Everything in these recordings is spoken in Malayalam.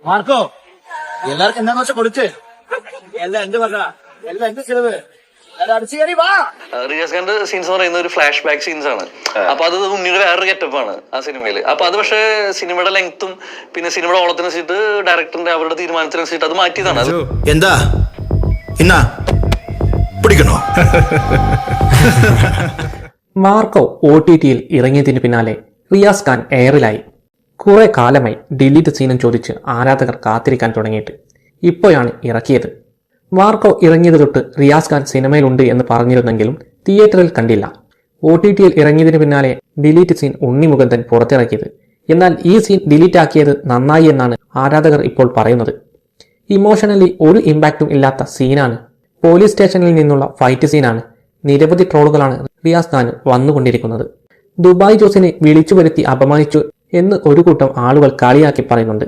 മാർക്കോ എല്ലാവർക്കും എന്താന്ന് വെച്ചാൽ കൊടുത്ത് എല്ലാം എന്റെ മക്ക എല്ലാം എന്റെ ചെലവ് അടിച്ചു കയറി വാ. റിയാസ് ഖാന്റെ സീൻസ് എന്ന് പറയുന്നത് ഒരു ഫ്ലാഷ് ബാക്ക് സീൻസ് ആണ്. അപ്പൊ അത് ഉണ്ണിയുടെ വേറൊരു ഗെറ്റപ്പാണ് ആ സിനിമയിൽ. അപ്പൊ അത് പക്ഷേ സിനിമയുടെ ലെങ്ത്തും പിന്നെ സിനിമയുടെ ഓളത്തിനനുസരിച്ചിട്ട് ഡയറക്ടറിന്റെ അവരുടെ തീരുമാനത്തിനനുസരിച്ചിട്ട് അത് മാറ്റിയതാണ്. എന്താ ഇന്നാ പിടിക്കണോ? മാർക്കോ OTT-യിൽ ഇറങ്ങിയതിന് പിന്നാലെ റിയാസ് ഖാൻ എയറിലായി. കുറെ കാലമായി ഡിലീറ്റ് സീനും ചോദിച്ച് ആരാധകർ കാത്തിരിക്കാൻ തുടങ്ങിയിട്ട് ഇപ്പോഴാണ് ഇറക്കിയത്. മാർക്കോ ഇറങ്ങിയത് തൊട്ട് റിയാസ് ഖാൻ സിനിമയിലുണ്ട് എന്ന് പറഞ്ഞിരുന്നെങ്കിലും തിയേറ്ററിൽ കണ്ടില്ല. OTT-യിൽ ഇറങ്ങിയതിന് പിന്നാലെ ഡിലീറ്റ് സീൻ ഉണ്ണി മുകുന്ദൻ പുറത്തിറക്കിയത്. എന്നാൽ ഈ സീൻ ഡിലീറ്റ് ആക്കിയത് നന്നായി എന്നാണ് ആരാധകർ ഇപ്പോൾ പറയുന്നത്. ഇമോഷണലി ഒരു ഇമ്പാക്റ്റും ഇല്ലാത്ത സീനാണ്. പോലീസ് സ്റ്റേഷനിൽ നിന്നുള്ള ഫൈറ്റ് സീനാണ്. നിരവധി ട്രോളുകളാണ് റിയാസ് ഖാൻ വന്നുകൊണ്ടിരിക്കുന്നത്. ദുബായ് ജോസിനെ വിളിച്ചു വരുത്തി അപമാനിച്ചു എന്ന് ഒരു കൂട്ടം ആളുകൾ കളിയാക്കി പറയുന്നുണ്ട്.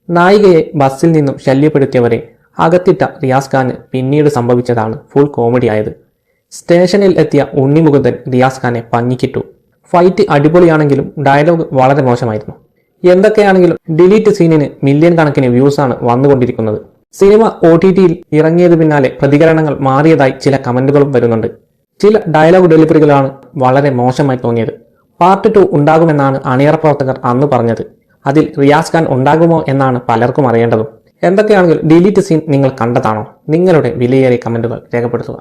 നായികയെ ബസ്സിൽ നിന്നും ശല്യപ്പെടുത്തിയവരെ അകത്തിട്ട റിയാസ് ഖാന് പിന്നീട് സംഭവിച്ചതാണ് ഫുൾ കോമഡി ആയത്. സ്റ്റേഷനിൽ എത്തിയ ഉണ്ണി മുകുന്ദൻ റിയാസ് ഖാനെ പഞ്ഞിക്കിട്ടു. ഫൈറ്റ് അടിപൊളിയാണെങ്കിലും ഡയലോഗ് വളരെ മോശമായിരുന്നു. എന്തൊക്കെയാണെങ്കിലും ഡിലീറ്റ് സീനിന് മില്യൺ കണക്കിന് വ്യൂസാണ് വന്നുകൊണ്ടിരിക്കുന്നത്. സിനിമ OTT-യിൽ ഇറങ്ങിയത് പിന്നാലെ പ്രതികരണങ്ങൾ മാറിയതായി ചില കമന്റുകളും വരുന്നുണ്ട്. ചില ഡയലോഗ് ഡെലിവറികളാണ് വളരെ മോശമായി തോന്നിയത്. പാർട്ട് 2 ഉണ്ടാകുമെന്നാണ് അണിയറ പ്രവർത്തകർ അന്ന് പറഞ്ഞത്. അതിൽ റിയാസ് ഖാൻ ഉണ്ടാകുമോ എന്നാണ് പലർക്കും അറിയേണ്ടതും. എന്തൊക്കെയാണെങ്കിലും ഡിലീറ്റ് സീൻ നിങ്ങൾ കണ്ടതാണോ? നിങ്ങളുടെ വിലയേറിയ കമന്റുകൾ രേഖപ്പെടുത്തുക.